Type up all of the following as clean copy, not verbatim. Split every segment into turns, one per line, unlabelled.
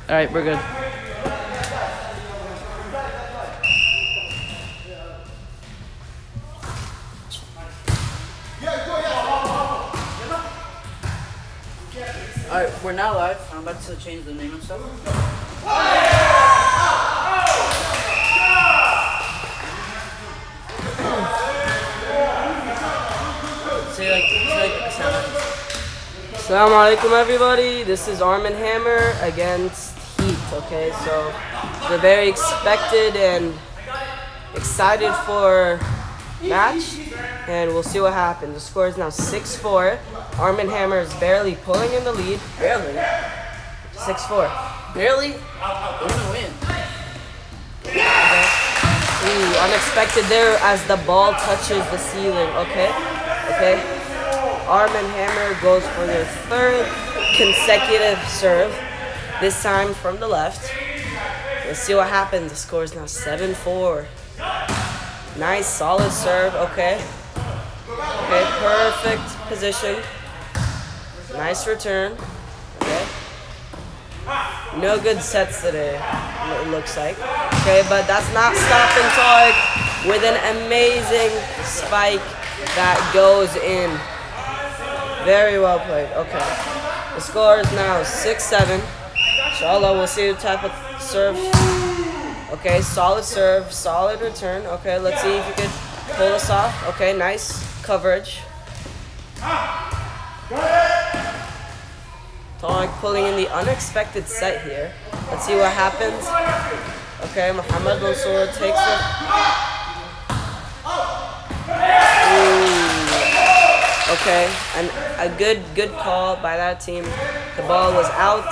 All right, we're good. All right, we're now live. I'm about to change the name and stuff. Assalamu alaikum everybody, this is Arm and Hammer against Heat, okay, so we're very expected and excited for match, and we'll see what happens. The score is now 6-4, Arm and Hammer is barely pulling in the lead. Barely? 6-4. Barely? We're gonna win. Okay. Ooh, unexpected there as the ball touches the ceiling, okay, okay. Arm and Hammer goes for their third consecutive serve, this time from the left. Let's see what happens. The score is now 7-4. Nice, solid serve, okay. Okay, perfect position. Nice return, okay. No good sets today, it looks like. Okay, but that's not stopping Tariq with an amazing spike that goes in. Very well played. Okay. The score is now 6-7. Inshallah, we'll see the type of serve. Okay, solid serve, solid return. Okay, let's see if you could pull this off. Okay, nice coverage. Tariq pulling in the unexpected set here. Let's see what happens. Okay, Muhammad Mansour takes it. Ooh. Okay, and a good call by that team. The ball was out.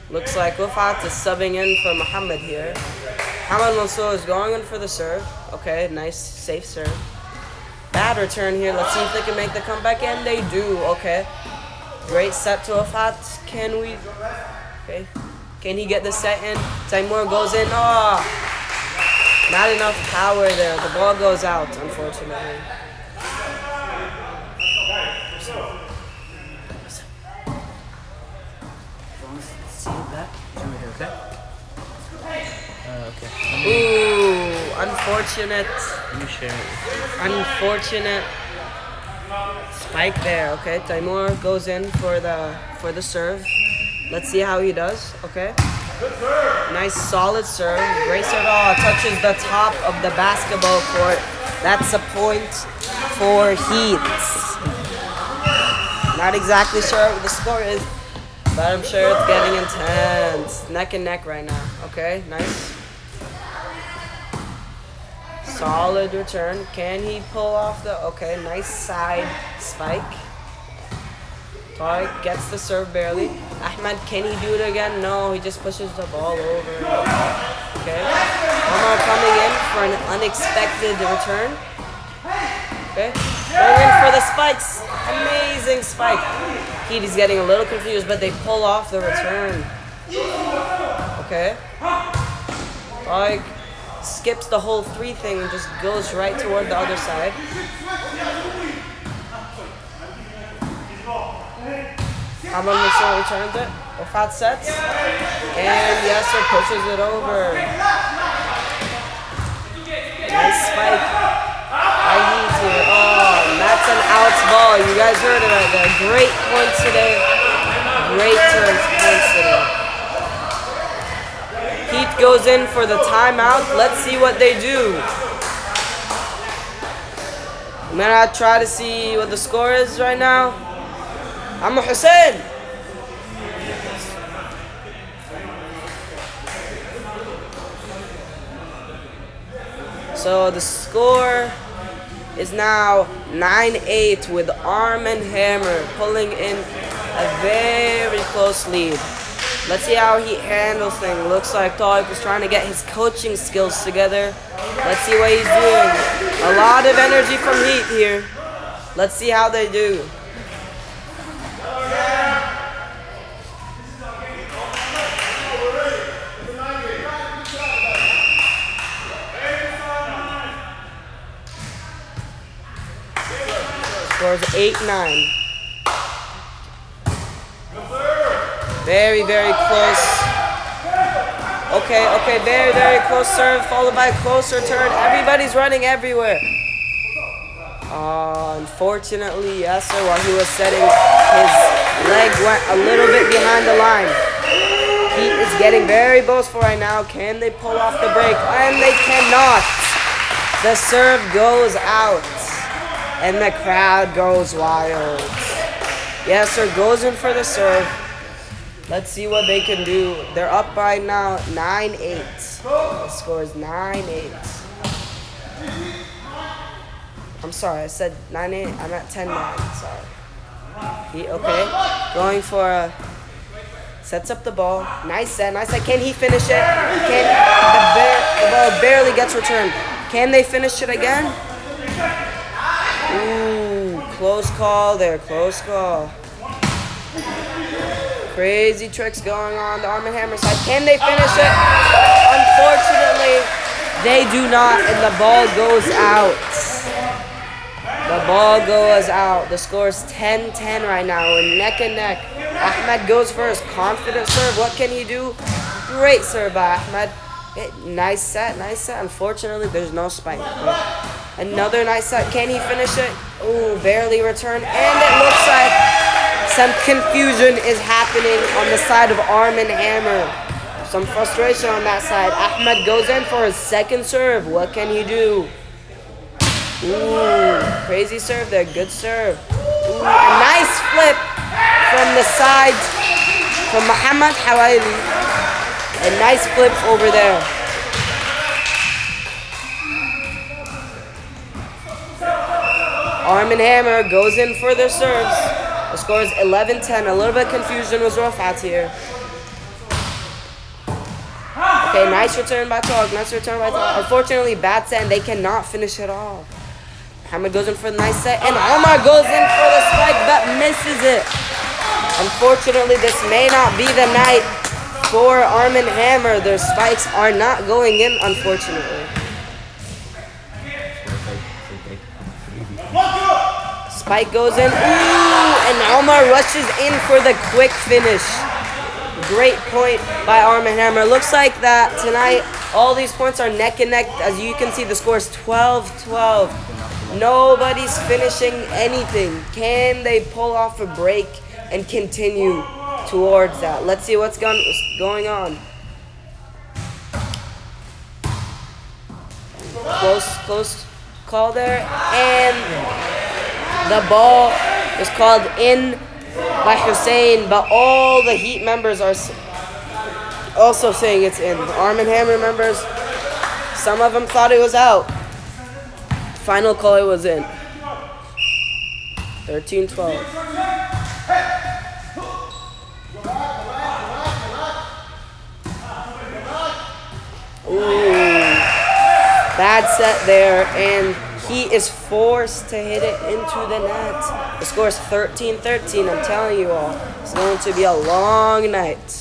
Looks like Wafat is subbing in for Muhammad here. Muhammad Mansour is going in for the serve. Okay, nice, safe serve. Bad return here. Let's see if they can make the comeback, and they do. Okay, great set to Wafat. Can we? Okay, can he get the set in? Taimur goes in. Oh, not enough power there. The ball goes out, unfortunately.
Okay.
Ooh, unfortunate.
Let me share it.
Unfortunate spike there. Okay, Taimur goes in for the serve. Let's see how he does. Okay. Nice solid serve. Great serve. Oh, touches the top of the basketball court. That's a point for Heat. Not exactly sure what the score is, but I'm sure it's getting intense. Neck and neck right now. Okay, nice. Solid return. Can he pull off the... Okay, nice side spike. Tariq gets the serve barely. Ahmed, can he do it again? No, he just pushes the ball over. Okay. Omar coming in for an unexpected return. Okay. Going in for the spikes. Amazing spike. Heat is getting a little confused, but they pull off the return. Okay. Tariq skips the whole three thing and just goes right toward the other side. Hamad Mansour returns it. Wafat sets. And Yasser pushes it over. Nice spike by Heat here. Oh, that's an outs ball. You guys heard it right there. Great points today. Great points today. Heat goes in for the timeout. Let's see what they do. I'm gonna try to see what the score is right now. Amu Hussein. So the score is now 9-8 with Arm and Hammer pulling in a very close lead. Let's see how he handles things. Looks like Tariq was trying to get his coaching skills together. Let's see what he's doing. A lot of energy from Heat here. Let's see how they do. Scores 8-9. Very, very close. Okay, very, very close serve, followed by a close return. Everybody's running everywhere. Unfortunately, Yasser, while he was setting, his leg went a little bit behind the line. He is getting very boastful right now. Can they pull off the break? And they cannot. The serve goes out, and the crowd goes wild. Yasser goes in for the serve. Let's see what they can do. They're up right now, 9-8. The score is 9-8. I'm sorry, I said 9-8. I'm at 10-9. Sorry. Okay, going for a. Sets up the ball. Nice set, nice set. Can he finish it? The ball barely gets returned. Can they finish it again? Ooh, close call there. Close call. Crazy tricks going on the Arm & Hammer side. Can they finish it? Unfortunately, they do not, and the ball goes out. The ball goes out. The score is 10-10 right now. We're neck and neck. Ahmed goes first. Confident serve. What can he do? Great serve by Ahmed. Nice set, nice set. Unfortunately, there's no spike. Another nice set. Can he finish it? Ooh, barely returned. And it looks like some confusion is happening on the side of Arm & Hammer. Some frustration on that side. Ahmed goes in for his second serve. What can he do? Ooh, crazy serve there. Good serve. Ooh, a nice flip from the side from Muhammad Hawaili. A nice flip over there. Arm & Hammer goes in for their serves. The score is 11-10. A little bit of confusion was Rafat here. Okay, nice return by Tog. Nice return by Tog. Unfortunately, bad set, and they cannot finish it off. Muhammad goes in for the nice set, and Omar goes in for the spike, but misses it. Unfortunately, this may not be the night for Arm & Hammer. Their spikes are not going in, unfortunately. Spike goes in, ooh, and Omar rushes in for the quick finish. Great point by Arm & Hammer. Looks like that tonight, all these points are neck and neck. As you can see, the score is 12-12. Nobody's finishing anything. Can they pull off a break and continue towards that? Let's see what's going on. Close call there. And the ball is called in by Hussein, but all the Heat members are also saying it's in. Arm & Hammer members, some of them thought it was out. Final call, it was in. 13-12. Ooh, bad set there, and he is forced to hit it into the net. The score is 13-13. I'm telling you all, it's going to be a long night.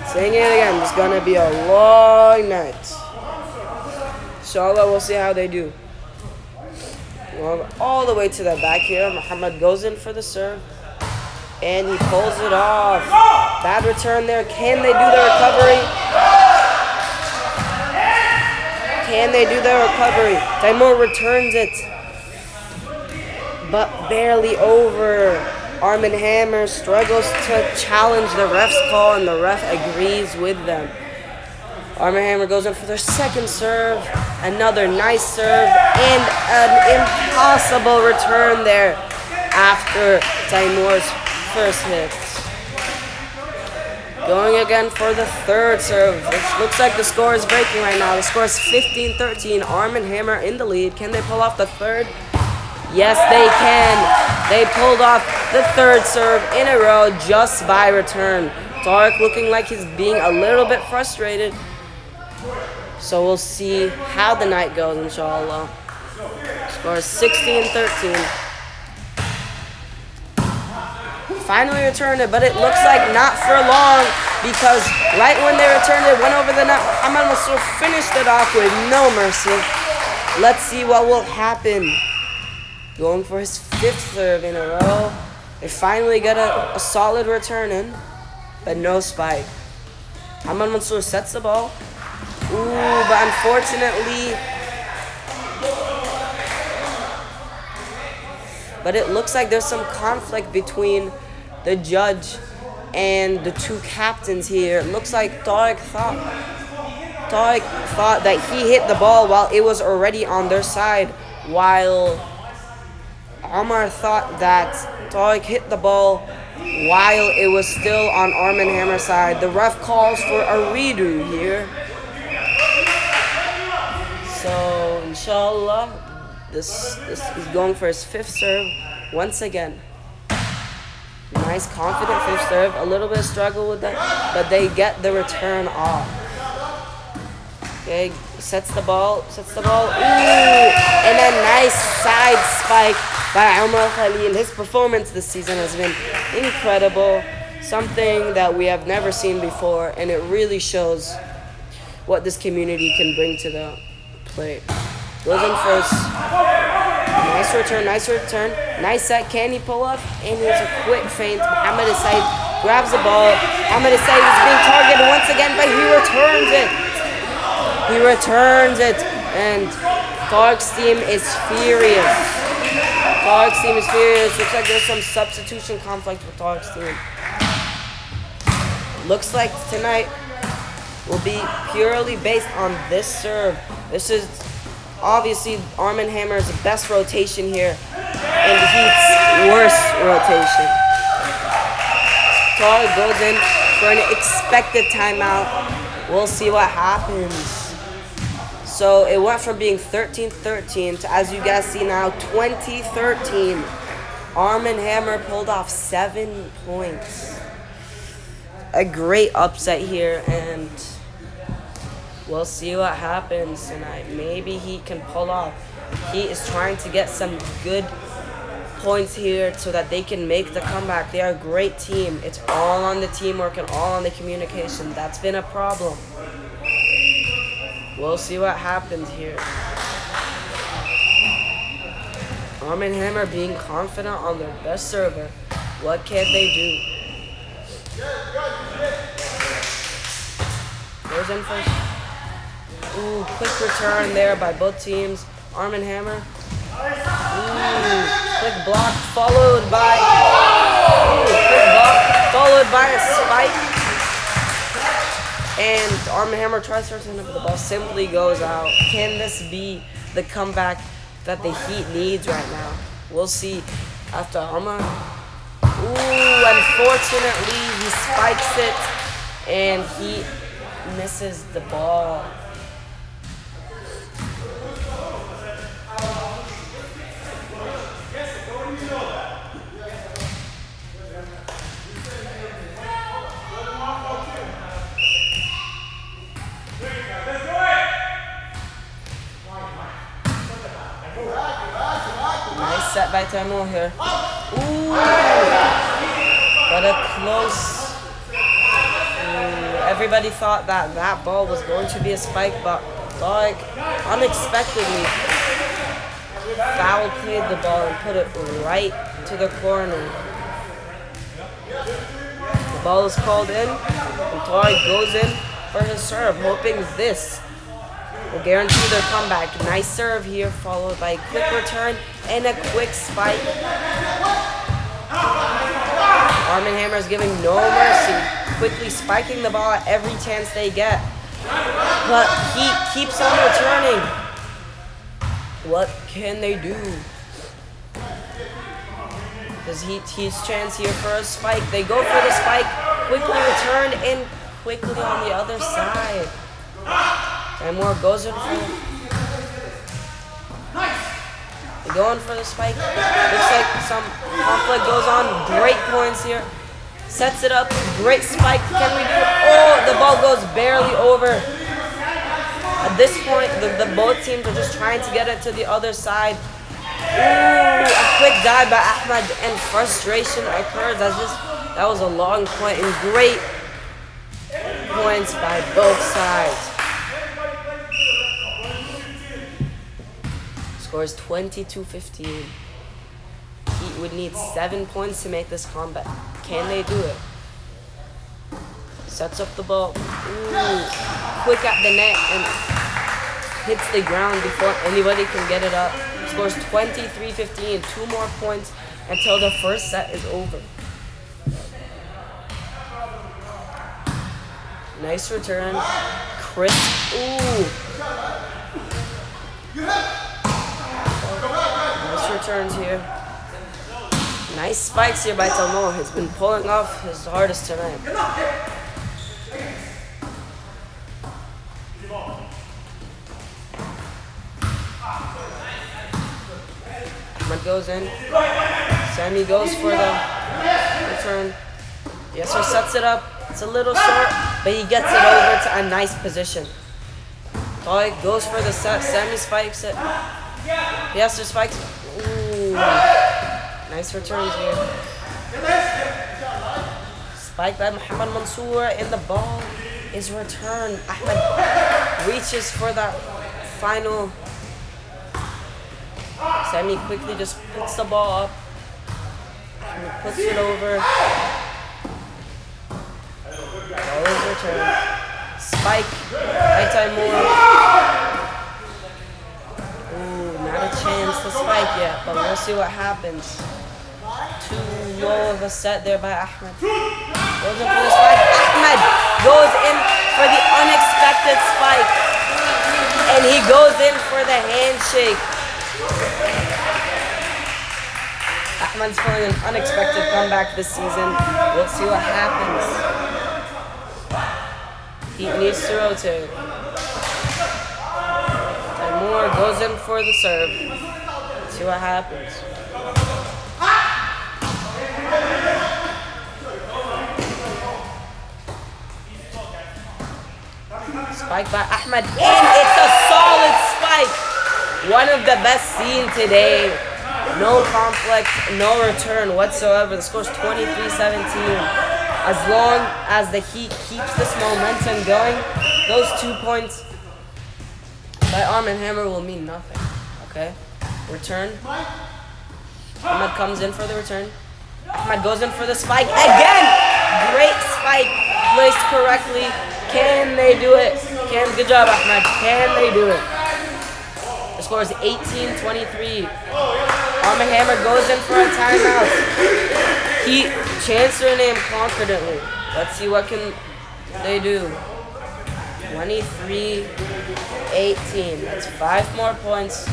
Saying it again, it's going to be a long night. Inshallah, we'll see how they do. All the way to the back here. Muhammad goes in for the serve, and he pulls it off. Bad return there. Can they do the recovery? Can they do the recovery? Taimur returns it, but barely over. Arm & Hammer struggles to challenge the ref's call, and the ref agrees with them. Arm & Hammer goes in for their second serve. Another nice serve, and an impossible return there after Taimur's first hit. Going again for the third serve. It looks like the score is breaking right now. The score is 15-13. Arm & Hammer in the lead. Can they pull off the third? Yes, they can. They pulled off the third serve in a row just by return. Tariq looking like he's being a little bit frustrated. So we'll see how the night goes, inshallah. Score is 16-13. Finally returned it, but it looks like not for long, because right when they returned it, went over the net. Muhammad Masur finished it off with no mercy. Let's see what will happen. Going for his fifth serve in a row. They finally got a solid return in. but no spike. Ahmad Mansour sets the ball. Ooh, but unfortunately, but it looks like there's some conflict between the judge and the two captains here. It looks like Tariq thought that he hit the ball while it was already on their side, while Omar thought that Tariq hit the ball while it was still on Arm and Hammer's side. The ref calls for a redo here. So, inshallah, this is going for his 5th serve once again. Nice, confident 5th serve. A little bit of struggle with that, but they get the return off. Okay, sets the ball. Ooh, and a nice side spike by Omar Khalil. His performance this season has been incredible. Something that we have never seen before, and it really shows what this community can bring to the plate. Goes in first. Nice return. Nice set. Can he pull up? And here's a quick feint. Mohamed Said grabs the ball. Mohamed Said is being targeted once again, but he returns it. And Tariq's team is furious. Looks like there's some substitution conflict with Tariq's team. Looks like tonight will be purely based on this serve. This is obviously Arm and Hammer's best rotation here, and Heat's worst rotation. Tariq goes in for an expected timeout. We'll see what happens. So it went from being 13-13 to, as you guys see now, 20-13. Arm and Hammer pulled off 7 points. A great upset here, and we'll see what happens tonight. Maybe he can pull off. He is trying to get some good points here so that they can make the comeback. They are a great team. It's all on the teamwork and all on the communication. That's been a problem. We'll see what happens here. Arm and Hammer being confident on their best server. What can they do? Goes in first. Ooh, quick return there by both teams. Arm and Hammer. Ooh, quick block followed by a spike. And Arm and Hammer tries to return it, but the ball simply goes out. Can this be the comeback that the Heat needs right now? We'll see after Arma. Ooh, unfortunately, he spikes it, and he misses the ball. Nice set by Tamil here. Ooh, but a close. Everybody thought that that ball was going to be a spike, but like unexpectedly foul played the ball and put it right to the corner. The ball is called in, and Tariq goes in for his serve, hoping this will guarantee their comeback. Nice serve here, followed by a quick return and a quick spike. Arm and Hammer is giving no mercy, quickly spiking the ball at every chance they get. But he keeps on returning. What can they do? Does Heat's chance here for a spike? They go for the spike, quickly return, and quickly on the other side. Timur goes in for it. They go in for the spike. Looks like some conflict goes on. Great points here. Sets it up. Great spike. Can we do it? Oh, the ball goes barely over. At this point, the both teams are just trying to get it to the other side. Ooh, a quick dive by Ahmad, and frustration occurs as that was a long point, and great points by both sides. Scores 22-15. Heat would need 7 points to make this comeback. Can they do it? Sets up the ball. Ooh, quick at the net and hits the ground before anybody can get it up. Scores 23-15. 2 more points until the first set is over. Nice return. Crisp. Ooh. Nice returns here. Nice spikes here by Tomo. He's been pulling off his hardest tonight. Ahmed goes in. Sammy goes for the return. Yasser sets it up. It's a little short, but he gets it over to a nice position. Tariq goes for the set. Sammy spikes it. Yasser spikes it. Ooh. Nice returns here. Spike by Muhammad Mansour, and the ball is returned. Ahmed reaches for that final. Sammy quickly just puts the ball up. Ahmed puts it over. Ball is returned. Spike by Timur. Ooh, not a chance to spike yet, but we'll see what happens. Too low of a set there by Ahmed. Goes in for the spike. Ahmed goes in for the unexpected spike. And he goes in for the handshake. Ahmed's pulling an unexpected comeback this season. We'll see what happens. He needs to rotate. Timur goes in for the serve. Let's see what happens. Spike by Ahmed, and it's a solid spike. One of the best seen today. No conflict, no return whatsoever. The score's 23-17. As long as the Heat keeps this momentum going, those 2 points by Arm & Hammer will mean nothing. Okay? Return. Ahmed comes in for the return. Ahmed goes in for the spike again. Great spike, placed correctly. Can they do it? Good job, Ahmed. Can they do it? The score is 18-23. Arm & Hammer goes in for a timeout. Heat chance their name confidently. Let's see what can they do. 23-18. That's 5 more points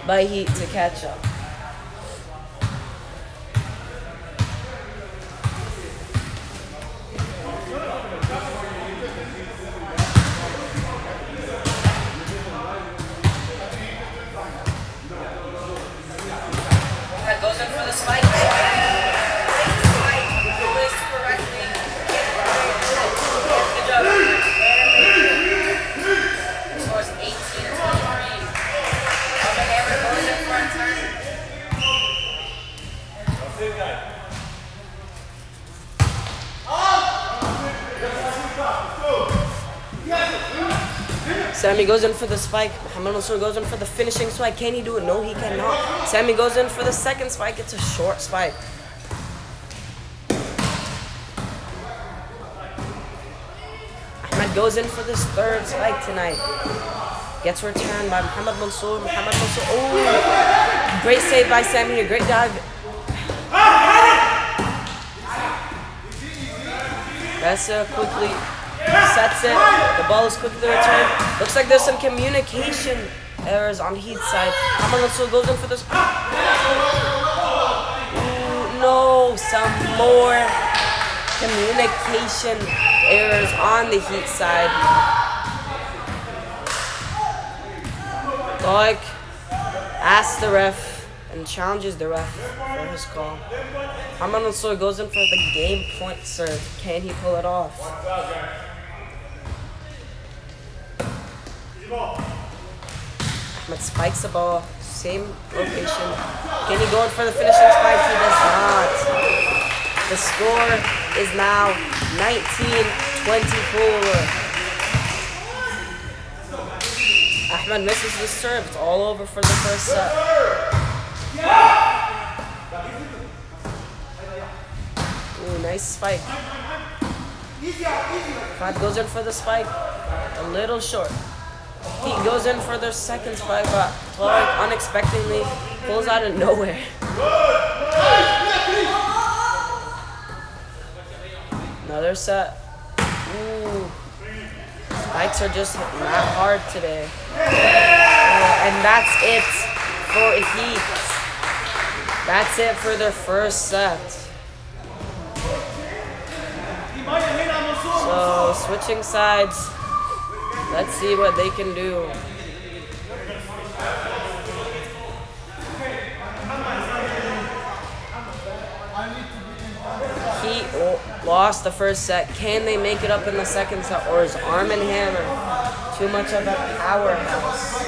by Heat to catch up. Goes in for the spike. Good job. The score is 18-23. The Hammer goes in for a turn. Sammy goes in for the spike. Muhammad Mansour goes in for the finishing spike. Can he do it? No, he cannot. Sammy goes in for the second spike. It's a short spike. Ahmed goes in for this third spike tonight. Gets returned by Muhammad Mansour. Oh, great save by Sammy here. Great dive. Bessa quickly sets it. The ball is quickly returned. Looks like there's some communication errors on Heat's side. Muhammad Mansour goes in for this. Ooh, no, some more communication errors on the Heat side. Like, asks the ref and challenges the ref for his call. Muhammad Mansour goes in for the game point serve. Can he pull it off? Ahmed spikes the ball, same location. Can he go in for the finishing spike? He does not. The score is now 19-24. Ahmed misses the serve. It's all over for the first set. Ooh, nice spike. Fad goes in for the spike, a little short. He goes in for their second spike, but Clark unexpectedly pulls out of nowhere. Another set. Ooh. Spikes are just not hard today. And that's it for Heat. That's it for their first set. So, switching sides. Let's see what they can do. Heat lost the first set. Can they make it up in the second set, or is Arm and Hammer too much of a powerhouse?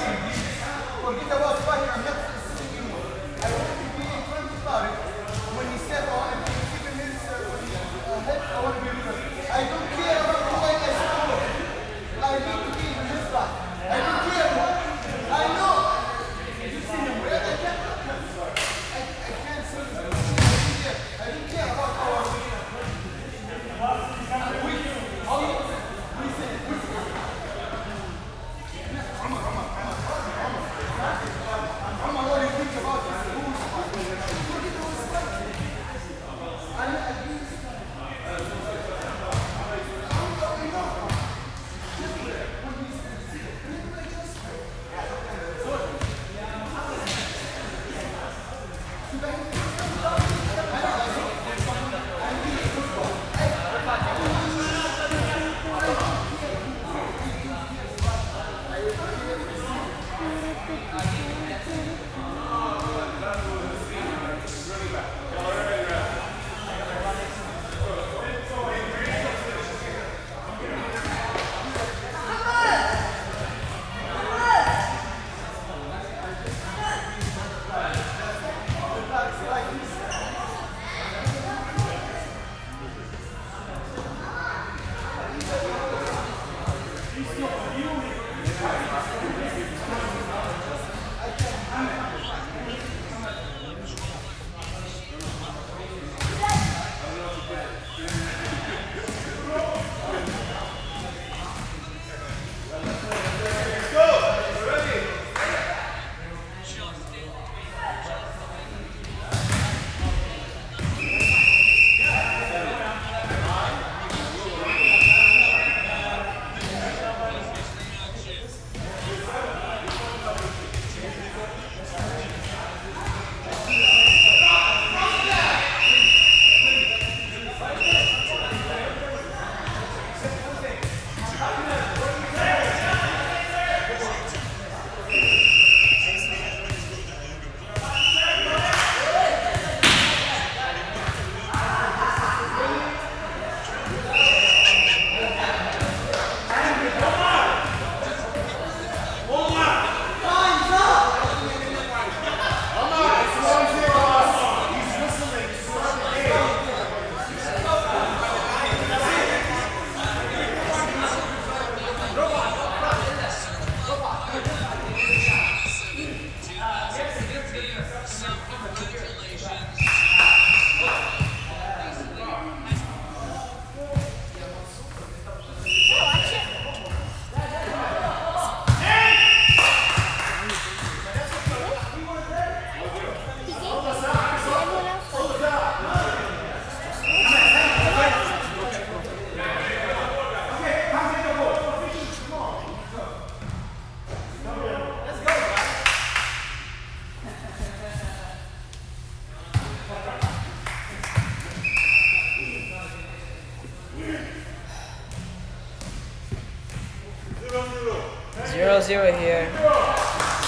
Zero here.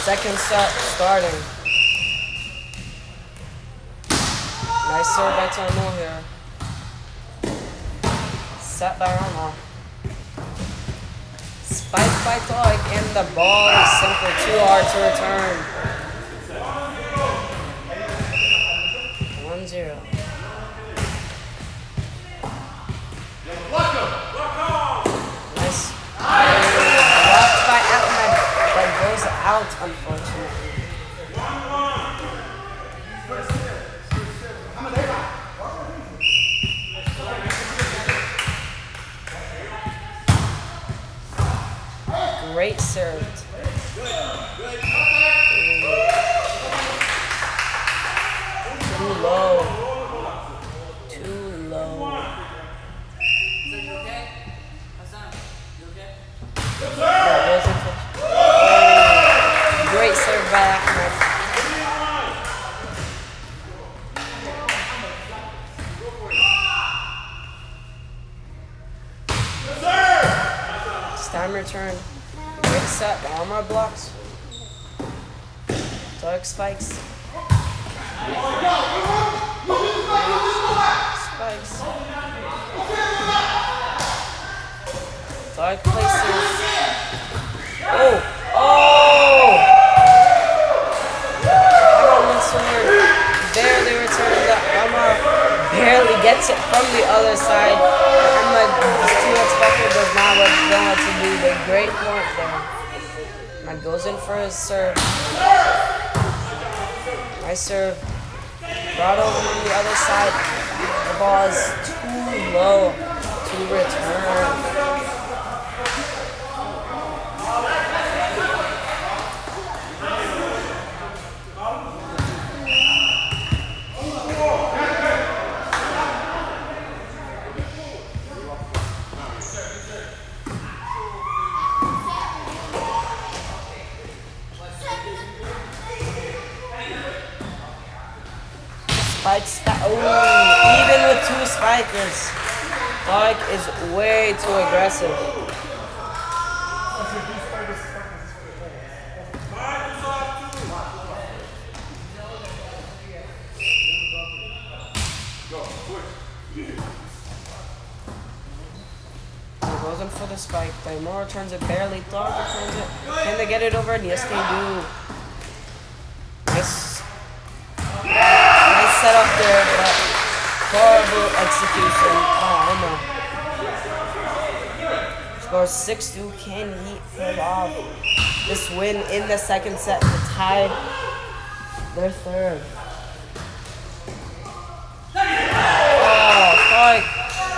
Second set starting. Nice serve by Taimur here. Set by Rama. Spike by Toik, and the ball is simply too hard to return. 1-0. Nice. Blocked by Ahmed, but goes out, unfortunately. Great serve. Too low. Too low. Great serve by Ahmed. It's time return. Great set. The armor blocks. Dark spikes. Spikes. Dark places. Oh! Oh! Barely returns the armor. Barely gets it from the other side. Muhammad is too expected, does not know what to do. The great point there. Ahmed goes in for his serve. Nice serve. Brought over on the other side. The ball is too low to return. Even with two spikers, Dark is way too aggressive. He goes in for the spike. Taimur returns it barely. Dark returns it. Can they get it over? And yes, they do. Nice set up there, but horrible execution by Omar. Scores 6-2. Can he pull off this win in the second set to tie their third? Oh, Tariq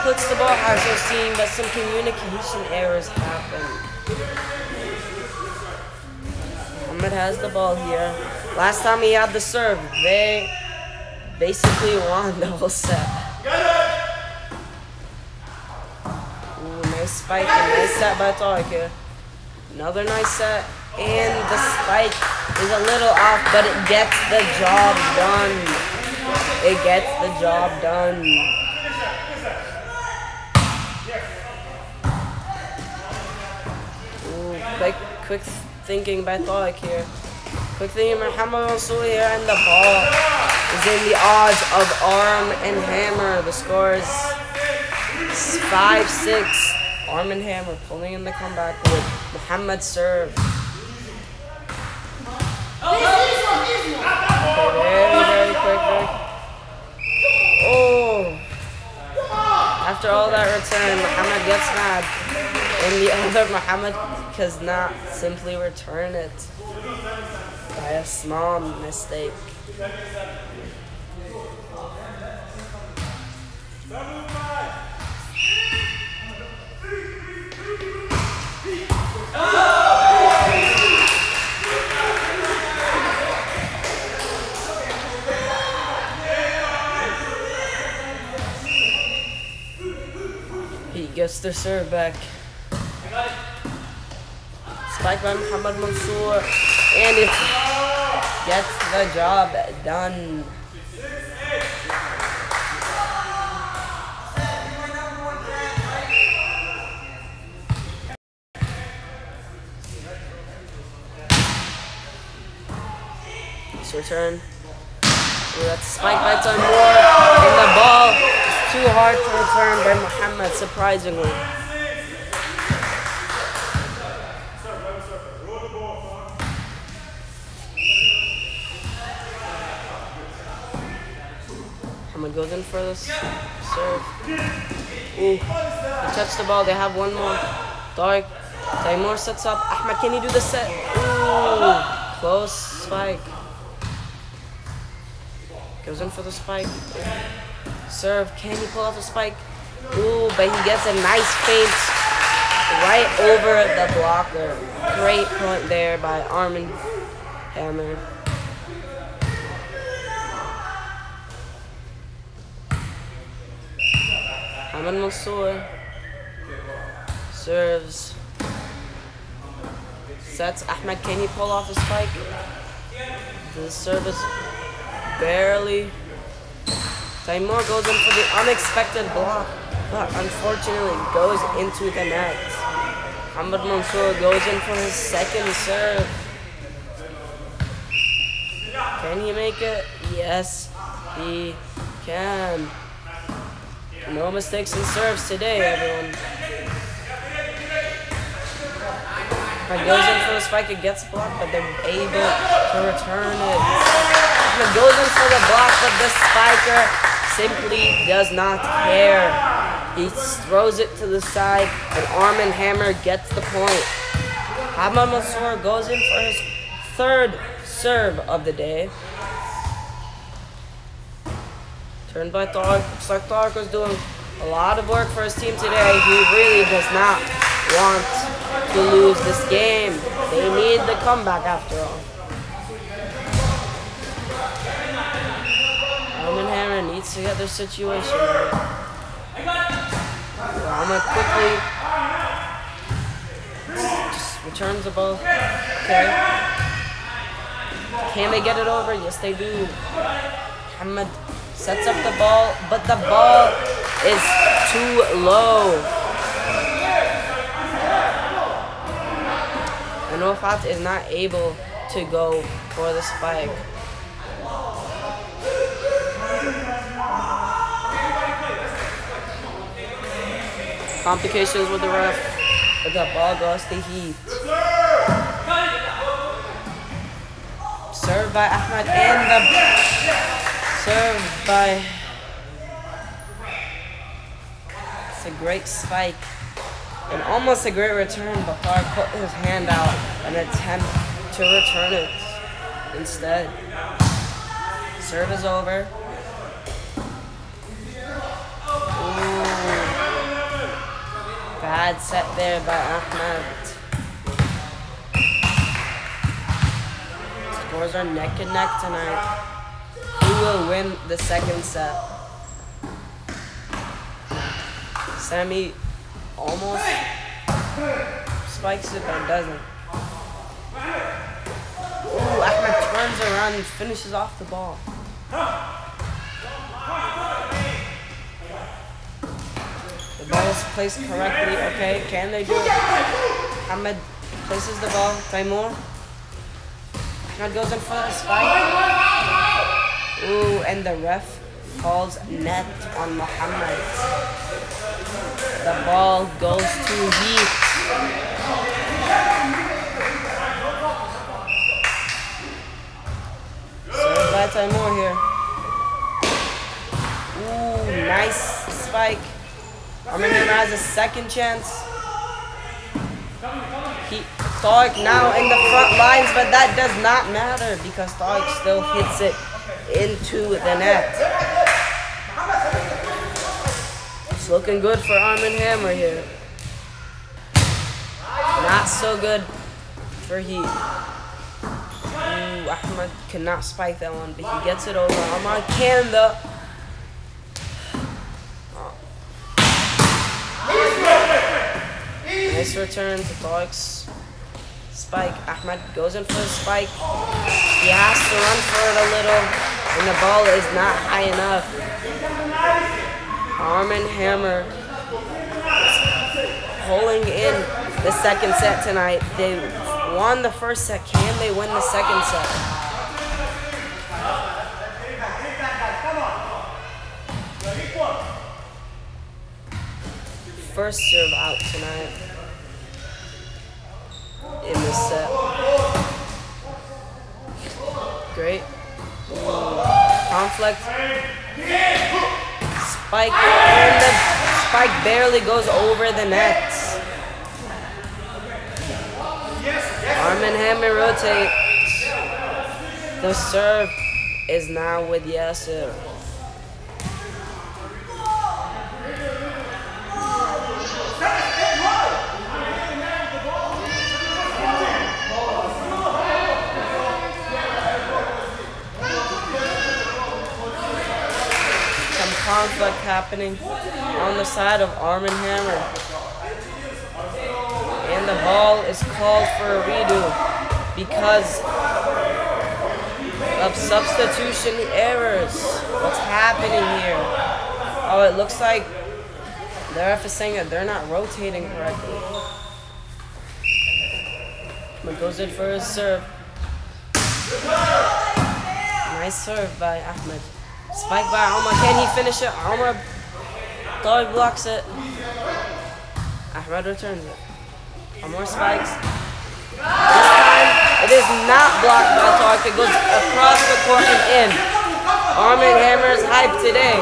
puts the ball out so seeing, but some communication errors happen. Ahmed has the ball here. Last time he had the serve, they basically won the whole set. Ooh, nice spike and nice set by Tariq here. Another nice set, and the spike is a little off, but it gets the job done. It gets the job done. Ooh, quick thinking by Tariq here. Quick thinking by Muhammad Mansour here, and the ball is in the odds of arm and hammer. The score is 5-6. Arm and hammer pulling in the comeback with Muhammad's serve. Very quick. Oh! After all that return, Muhammad gets mad. And the other Muhammad does not simply return it by a small mistake. He gets the serve back. Spike by Muhammad Mansour, and it gets the job done. Nice return. Ooh, that's a spike by Taimur, and the ball is too hard to return by Muhammad, surprisingly. Muhammad goes in for this serve. Ooh, he touched the ball. They have one more. Tariq. Taimur sets up. Ahmed, can he do the set? Ooh, close spike. Goes in for the spike. Serve. Can he pull off the spike? Ooh, but he gets a nice feint right over the blocker. Great point there by Armin Hammer. Ahmed Mansour serves. Sets. Ahmed, can he pull off a spike? The service barely. Taimur goes in for the unexpected block, but unfortunately goes into the net. Ahmed Mansour goes in for his second serve. Can he make it? Yes, he can. No mistakes in serves today, everyone. Ahmed goes in for the spike, it gets blocked, but they're able to return it. Ahmed goes in for the block, but the spiker simply does not care. He throws it to the side, and Armin Hammer gets the point. Ahmed Mansour goes in for his third serve of the day. Turned by Tariq. Looks like Tariq was doing a lot of work for his team today. He really does not want to lose this game. They need the comeback after all. Armin Hammer needs to get their situation right. Ahmed quickly just returns the ball. Okay. Can they get it over? Yes, they do. Ahmed sets up the ball, but the ball is too low. And Rofat is not able to go for the spike. Complications with the ref, but the ball goes to Heat. Served by Ahmed and the served by. It's a great spike and almost a great return, but Park put his hand out and attempt to return it instead. Serve is over. Ooh. Bad set there by Ahmed. Scores are neck and neck tonight. Who will win the second set? Sammy almost spikes it, but doesn't. Ooh, Ahmed turns around and finishes off the ball. The ball is placed correctly. Okay, can they do it? Ahmed places the ball. Taimur. Ahmed goes in for the spike. Ooh, and the ref calls net on Muhammad. The ball goes to Heat. Served by Taimur here. Ooh, nice spike. Armin Hammer has a second chance. Tariq now in the front lines, but that does not matter because Tariq still hits it into the net. It's looking good for Armin Hammer here. Not so good for Heat. Ooh, Ahmed cannot spike that one, but he gets it over. Ahmad can though. Nice return to Tariq's spike. Ahmed goes in for the spike. He has to run for it a little, and the ball is not high enough. Armin Hammer pulling in the second set tonight. They won the first set. Can they win the second set? First serve out tonight in this set. Great. Conflict. Spike, and the spike barely goes over the net. Armin Hammer rotates. The serve is now with Yasser. conflict happening on the side of Arm & Hammer. And the ball is called for a redo because of substitution errors. What's happening here? Oh, it looks like the ref is saying that they're not rotating correctly. But goes in for his serve. Nice serve by Ahmed. Spike by Omar. Can he finish it? Omar Tariq blocks it. Ahmed returns it. Omar spikes. This time it is not blocked by Tariq. It goes across the court and in. Arm & Hammer's hype today.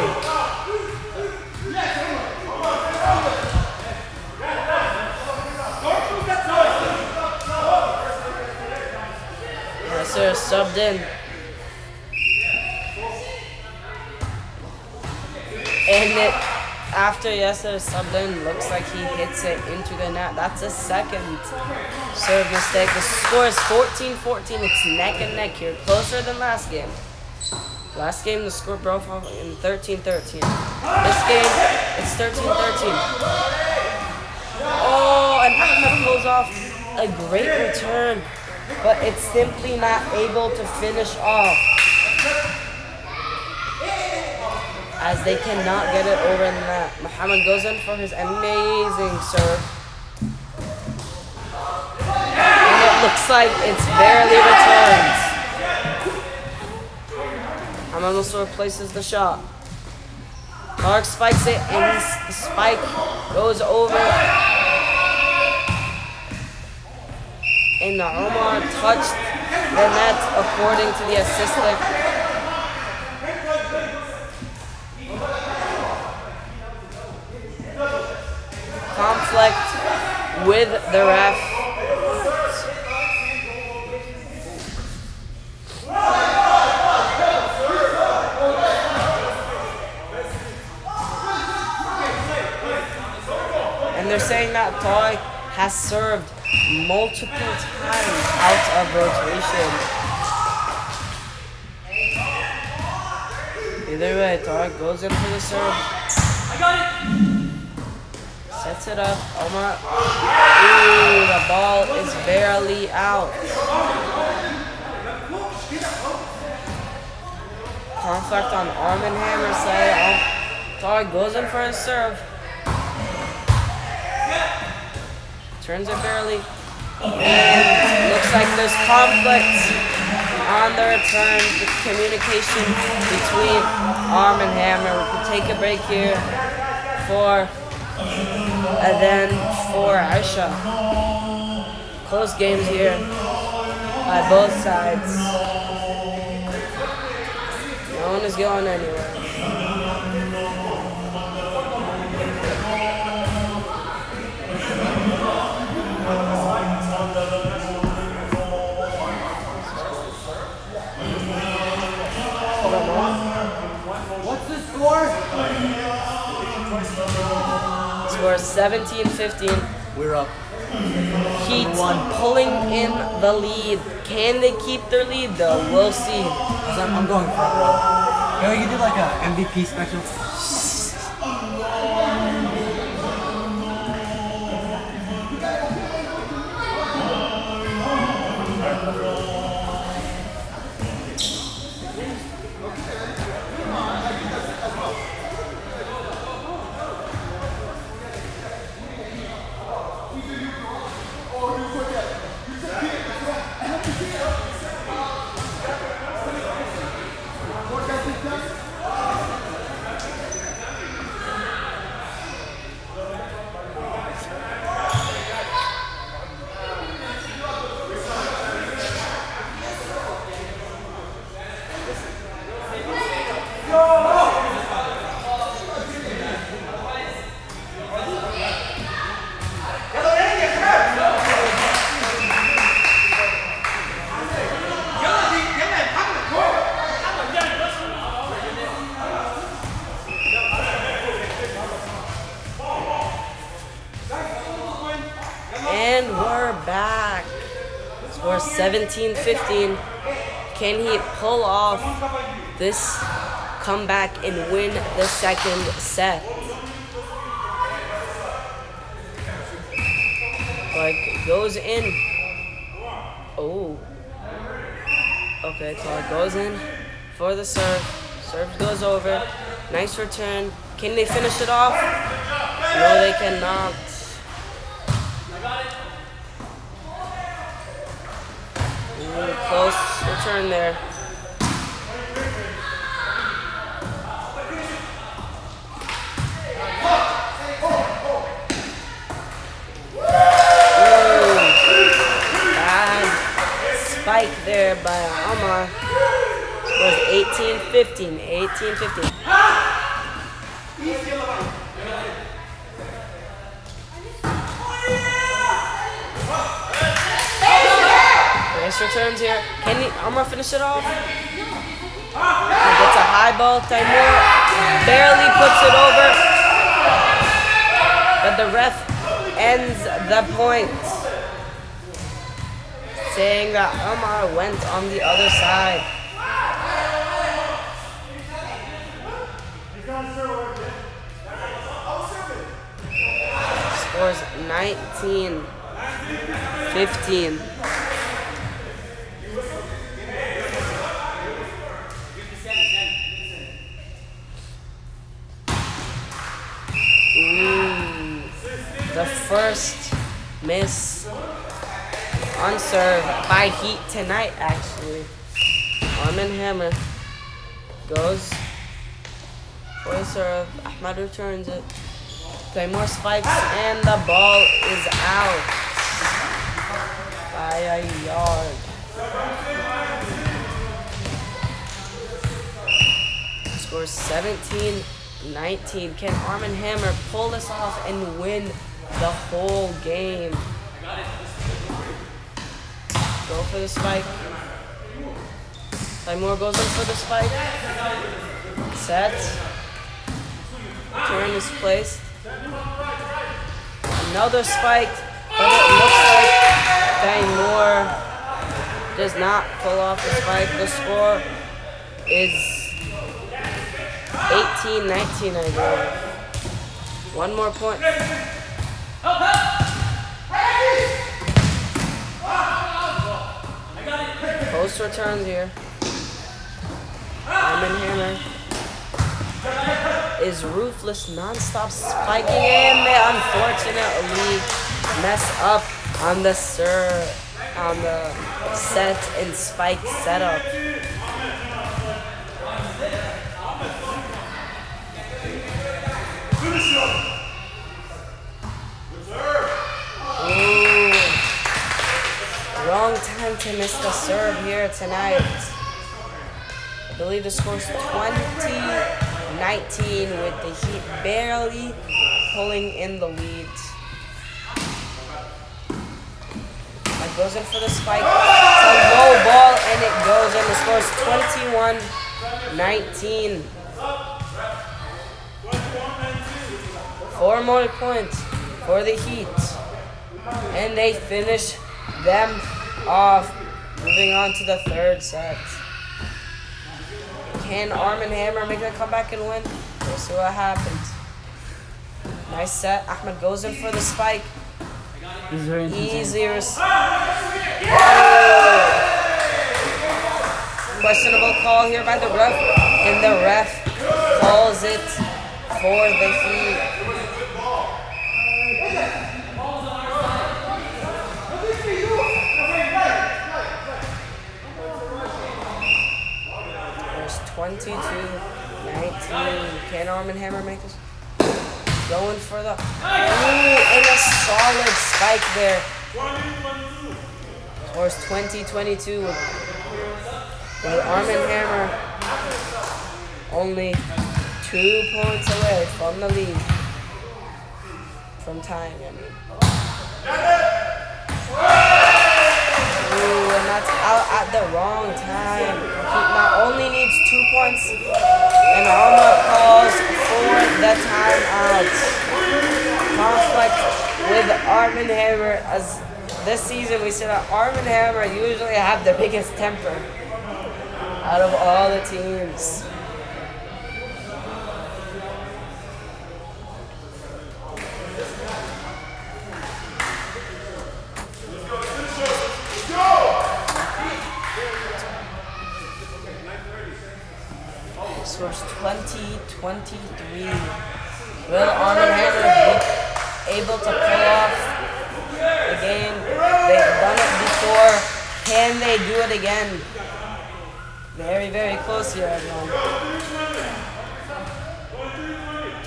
Yasser subbed in. And it, after Yasser subbed in, looks like he hits it into the net. That's a second serve mistake. The score is 14-14. It's neck and neck here. Closer than last game. Last game, the score broke off in 13-13. This game, it's 13-13. Oh, and Ahmed pulls off a great return, but it's simply not able to finish off, as they cannot get it over the net. Muhammad goes in for his amazing serve. And it looks like it's barely returned. Ahmed also replaces the shot. Tariq spikes it, and the spike goes over. And Omar touched the net according to the assistant. Conflict with the ref. And they're saying that Tariq has served multiple times out of rotation. Either way, Tariq goes in for the serve. Sets it up. Omar. Ooh, the ball is barely out. Conflict on Arm & Hammer side. Tariq goes in for his serve. Turns it barely. And looks like there's conflict on the return. The communication between Arm & Hammer. We can take a break here and then for Aisha. Close games here by both sides. No one is going anywhere.
What's the score?
Score 17-15.
We're up.
Heat pulling in the lead. Can they keep their lead though? We'll see.
I'm going front row. Yo, you do like a MVP special.
And we're back. Score 17-15. Can he pull off this come back and win the second set. Like, goes in. Oh. Okay, so it goes in for the serve. Serve goes over. Nice return. Can they finish it off? No, they cannot. Ooh, close return there. Spike there by Amar. It was 18-15. 18-15. Nice returns here. Can Amar finish it off? He gets a high ball. Taimur barely puts it over. But the ref ends the point, saying that Amar went on the other side. Scores 19-15. The first miss on serve by Heat tonight, actually. Armin Hammer goes for the serve. Ahmad returns it. Taimur spikes, and the ball is out by a yard. Scores 17-19. Can Armin Hammer pull this off and win the whole game? Go for the spike. Taimur goes in for the spike. Set. Return is placed. Another spike, but it looks like Taimur does not pull off the spike. The score is 18-19, I believe. One more point. Post returns here. Armin Hammer is ruthless, non-stop spiking, and they unfortunately mess up on the set and spike setup. Ooh. Wrong time to miss the serve here tonight. I believe the score is 20-19 with the Heat barely pulling in the lead. That goes in for the spike. It's a low ball and it goes in. The score is 21-19. 4 more points for the Heat. And they finish them off. Moving on to the third set. Can Armin Hammer make a comeback and win? We'll see what happens. Nice set. Ahmed goes in for the spike. Easy. Questionable call here by the ref. And the ref calls it for the Heat. There's 22-19. Can Armin Hammer make this? Going for the... Ooh, and a solid spike there. Scores 20-22 with Armin Hammer only 2 points away from the lead. From tying, I mean. Ooh, and that's out at the wrong time. He not only needs 2 points, and Alma calls for the timeout. Conflict with Armin Hammer, as this season we said that Armin Hammer usually have the biggest temper out of all the teams. Scores 20-23. Will Arm and Hammer be able to pull off the game? They've done it before. Can they do it again? Very, very close here, everyone.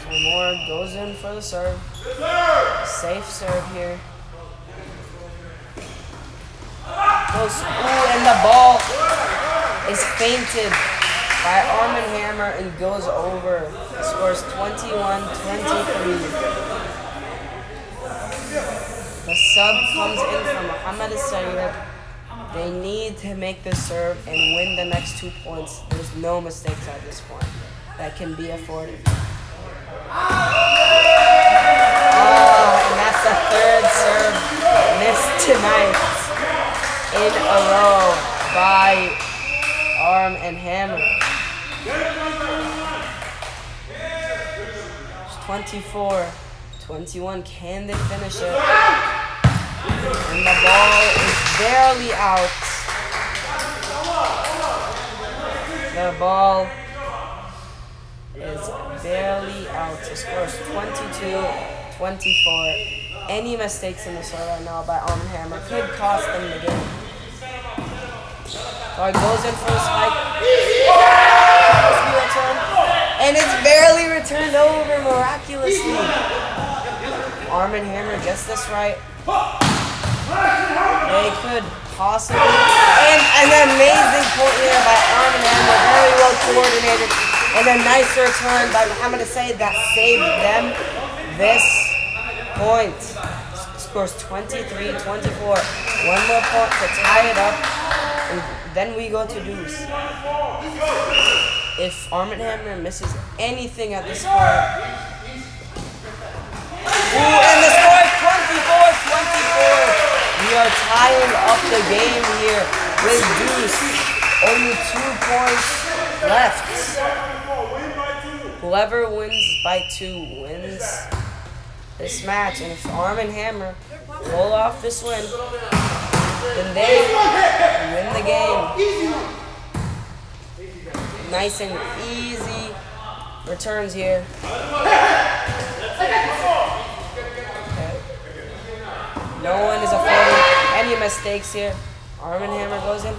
One more goes in for the serve. Safe serve here. Close. Ooh, and the ball is feinted by Arm and Hammer and goes over. It scores 21-23. The sub comes in from Muhammad Sayyid. They need to make the serve and win the next 2 points. There's no mistakes at this point that can be afforded. And that's the third serve missed tonight in a row by Arm and Hammer. 24-21. Can they finish it? And the ball is barely out. The ball is barely out. It scores 22-24. Any mistakes in the serve right now by Arm and Hammer could cost them the game. So it goes in for a spike. And it's barely returned over miraculously. Arm and Hammer gets this right. They could possibly. And an amazing point here by Arm and Hammer. Very well coordinated. And a nice return by Muhammad Said that saved them this point. Scores 23-24. One more point to tie it up. And then we go to deuce. If Arm and Hammer misses anything at this point. Ooh, and the score is 24-24. We are tying up the game here with deuce. Only 2 points left. Whoever wins by 2 wins this match. And if Arm and Hammer pull off this win, then they win the game. Nice and easy returns here. No one is affording any mistakes here. Arm and Hammer goes in. Ooh,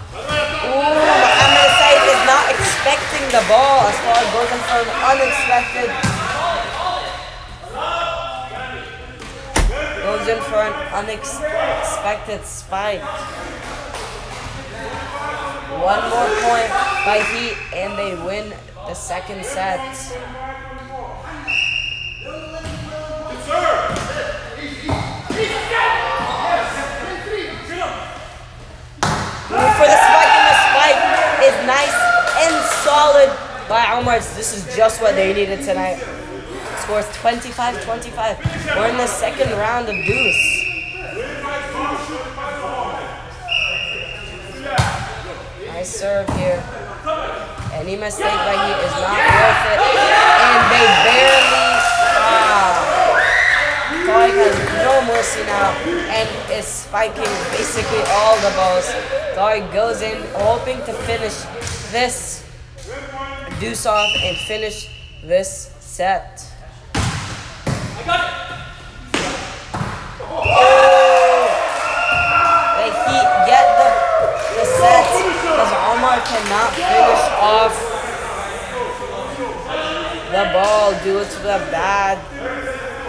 Muhammad Said is not expecting the ball as far as goes in for an unexpected. Goes in for an unexpected spike. One more point by Heat and they win the second set. For the spike, and the spike is nice and solid by Omar. This is just what they needed tonight. Scores 25-25. We're in the second round of deuce. Nice serve here. Any mistake by Heat is not worth it. And they barely Tariq has no mercy now and is spiking basically all the balls. Tariq goes in hoping to finish this deuce off and finish this set. Oh! The Heat get the set because Omar cannot finish off the ball due to the bad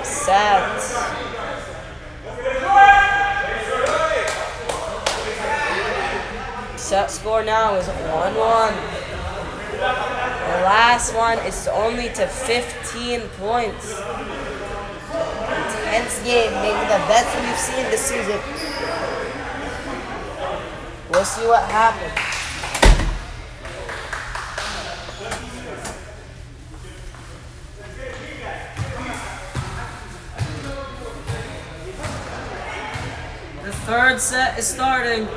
set. Set score now is 1-1. The last one is only to 15 points. Intense game, maybe the best we've seen this season. We'll see what happens. The third set is starting.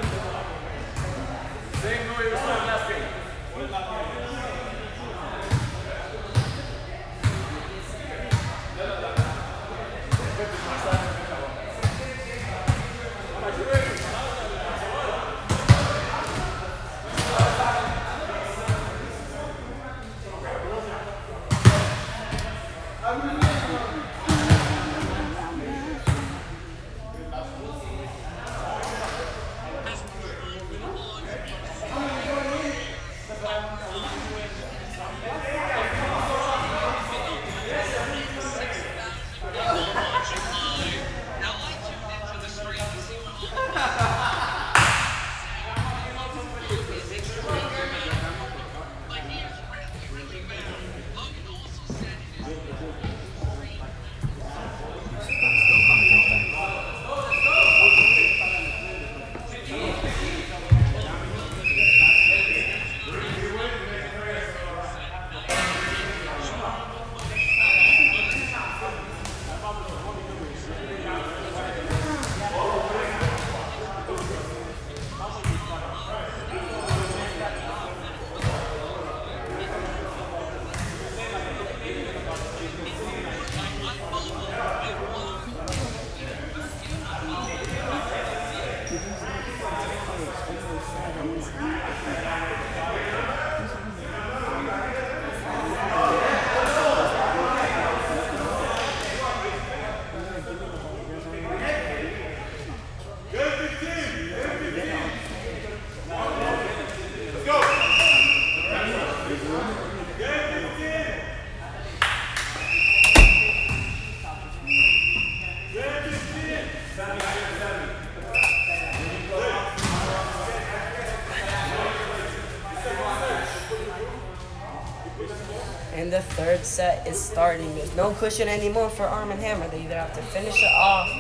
the third set is starting. There's no cushion anymore for Arm and Hammer. They either have to finish it off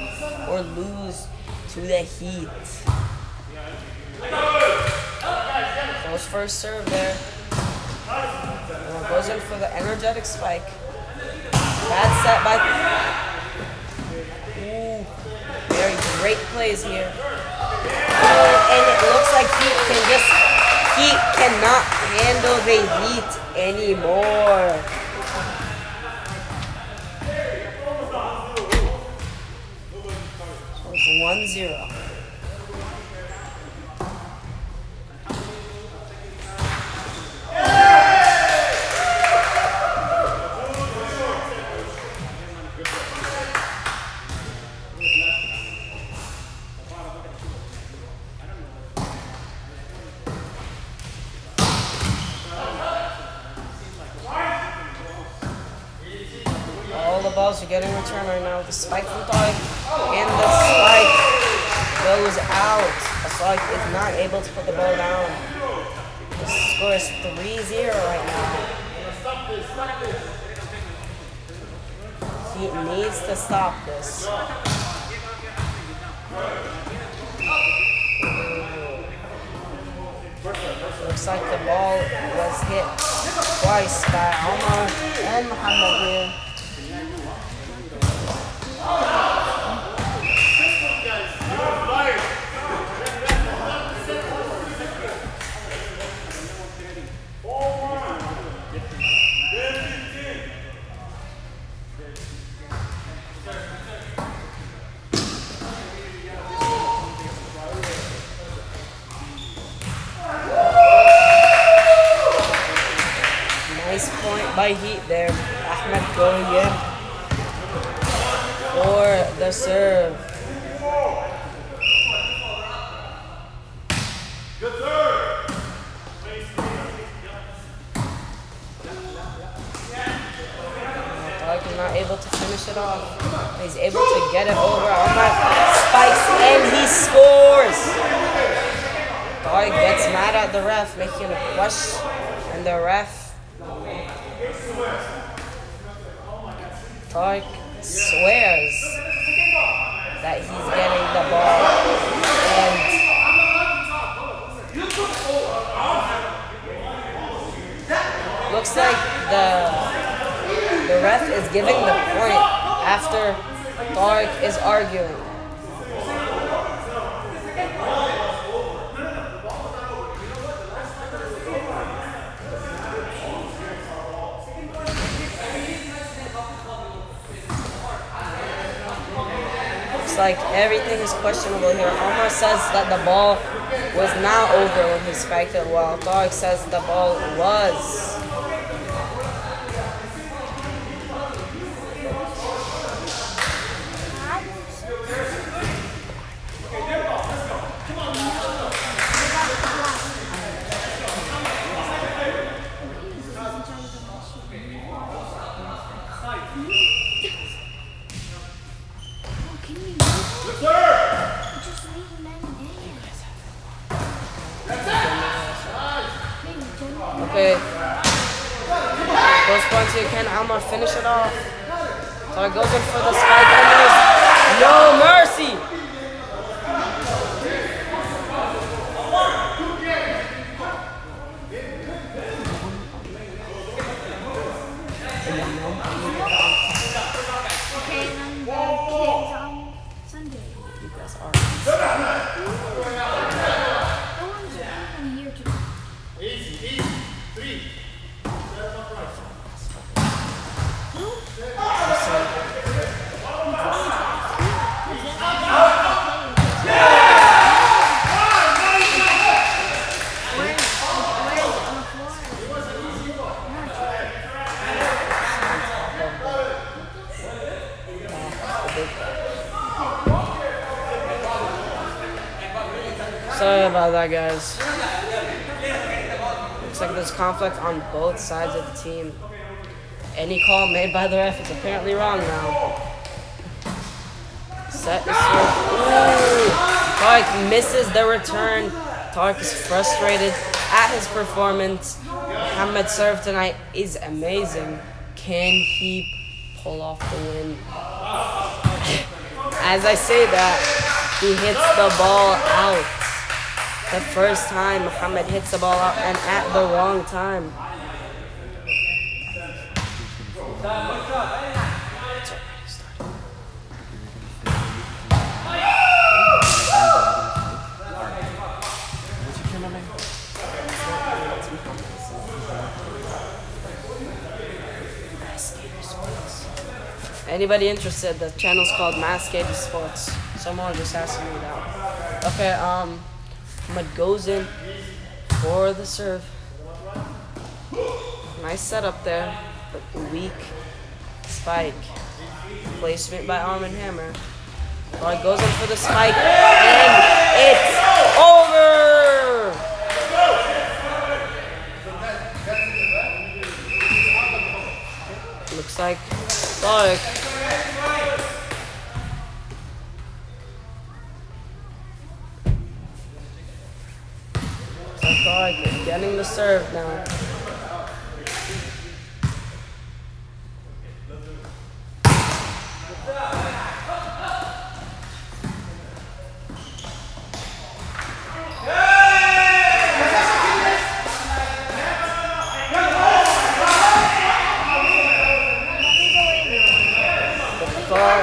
or lose to the Heat. Close first serve there. Goes in for the energetic spike. Bad set by... Ooh, very great plays here. And it looks like Heat cannot handle the Heat anymore. So it's 1-0. Balls are getting returned right now. The spike from Tarek, and the spike goes out. Tarek is not able to put the ball down. The score is 3-0 right now. He needs to stop this. Looks like the ball was hit twice by Omar and Muhammad here. Nice point by Heat there. Ahmed going in for the serve. Good serve. Tarek is not able to finish it off. He's able to get it over. Ahmed spikes and he scores. Tarek gets mad at the ref, making a question, and the ref. Tarek swears that he's getting the ball, and looks like the ref is giving the point after Tarek is arguing. Like everything is questionable here. Omar says that the ball was not over when he spiked it, while Tarek says the ball was. Okay. Close point here. Can Alma finish it off? Tarek goes in for the spike and there's no mercy. You guys are.
Easy. 3.
Sorry about that, guys. Looks like there's conflict on both sides of the team. Any call made by the ref is apparently wrong now. Set is served. Ooh! Tarek misses the return. Tarek is frustrated. at his performance. Muhammad's serve tonight is amazing. Can he pull off the win? As I say that, he hits the ball out. The first time Muhammad hits the ball out and at the wrong time. Anybody interested? The channel's called Mascated Sports. Someone just asked me that. Okay, Muhammad goes in for the serve. Nice setup there, but weak spike. Placement by Arm and Hammer. He goes in for the spike, and it's over! Looks like Tarek. Tarek is getting the serve now.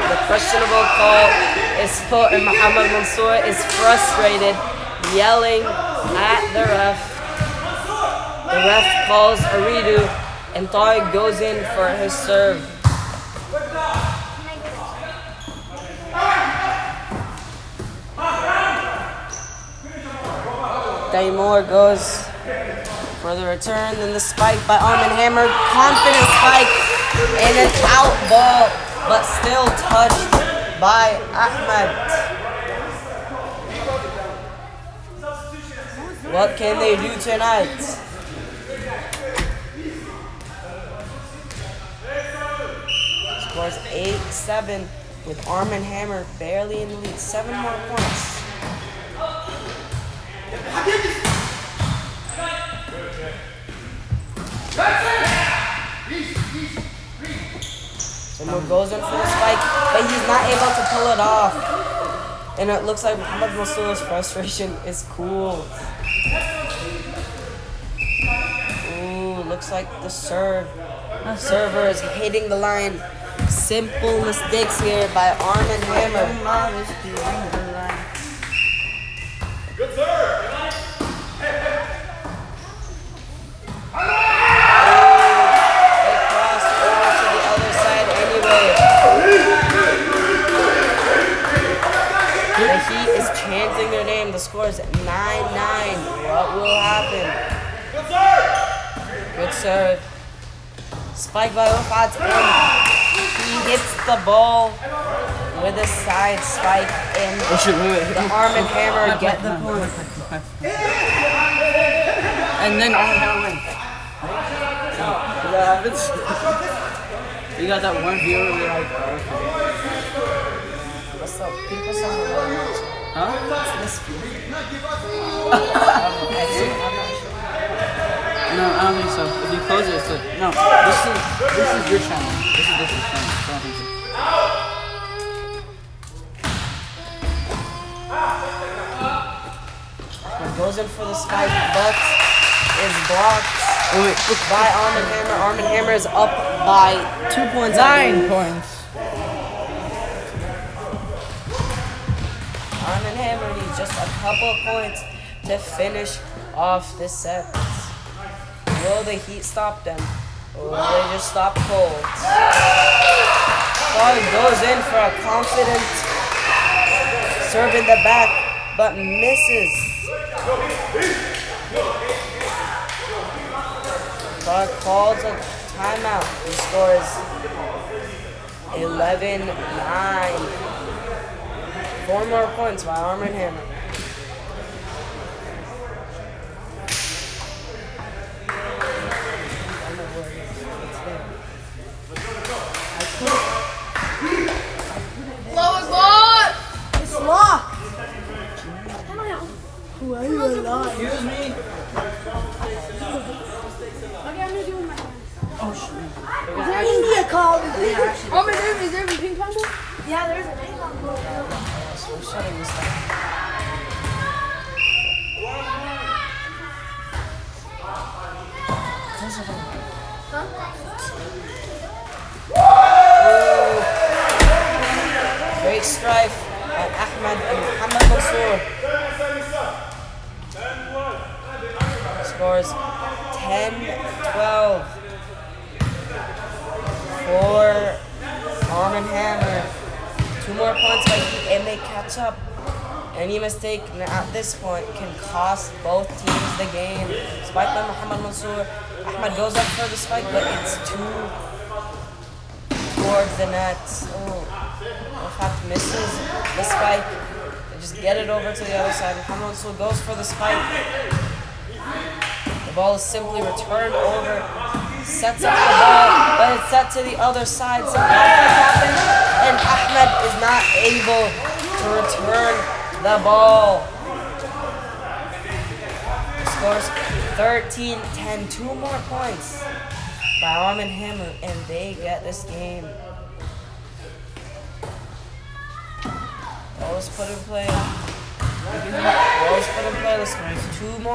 The questionable call is put, and Muhammad Mansour is frustrated, yelling at the ref. The ref calls a redo, and Tariq goes in for his serve. Daimor goes for the return, then the spike by Arm and Hammer. Confident spike, and an out ball, but still touched by Ahmed. What can they do tonight? Scores 8-7 with Arm and Hammer barely in the lead. 7 more points. Someone goes in for the spike, but he's not able to pull it off. And it looks like Muhammad Mansour's frustration is cool. Ooh, looks like the server is hitting the line. Simple mistakes here by Arm and Hammer.
Good serve.
Chanting their name. The score is 9-9. What will happen?
Good serve.
Good serve. Spike by Rafat, and he hits the ball with a side spike, and the Arm and Hammer get the point.
And then Arm and Hammer win. What happens? You got that one viewer where you're like, oh, okay.
What's up? People sound like
huh?
what's this view?
No, I don't think so. If you close it, it's like, no. This is your channel. This is different channel. I don't think so.
It goes in for the spike, but is blocked by Arm and Hammer. Arm and Hammer is up by 2 points.
9 points.
Arm and Hammer needs just a couple of points to finish off this set. Will the Heat stop them? Or will they just stop cold? Ball goes in for a confident serve in the back, but misses. Ball calls a timeout. The score is 11-9. 4 more points by Arm and Hammer.
Lower ball! It's locked! Why are you alive?
Excuse me.
Okay, I'm gonna do it with my hands.
Oh shit.
Is there India call? Is there a ping pong ball? Yeah, there's a ping pong ball.
We're shutting this down. Great strife by Ahmed and Muhammad Mansour. Scores 10-12 for Arm and Hammer. 2 more points by Heat and they catch up. Any mistake at this point can cost both teams the game. Spike by Muhammad Mansour. Ahmed goes up for the spike, but it's too towards the net. Oh, in fact, misses the spike. They just get it over to the other side. Muhammad Mansour goes for the spike. The ball is simply returned over. Sets up the ball, but it's set to the other side. Something happens, and Ahmed is not able to return the ball. He scores 13-10. 2 more points by Arm and Hammer, and they get this game. Ball is put in play. Ball is put in play. Let's go. 2 more.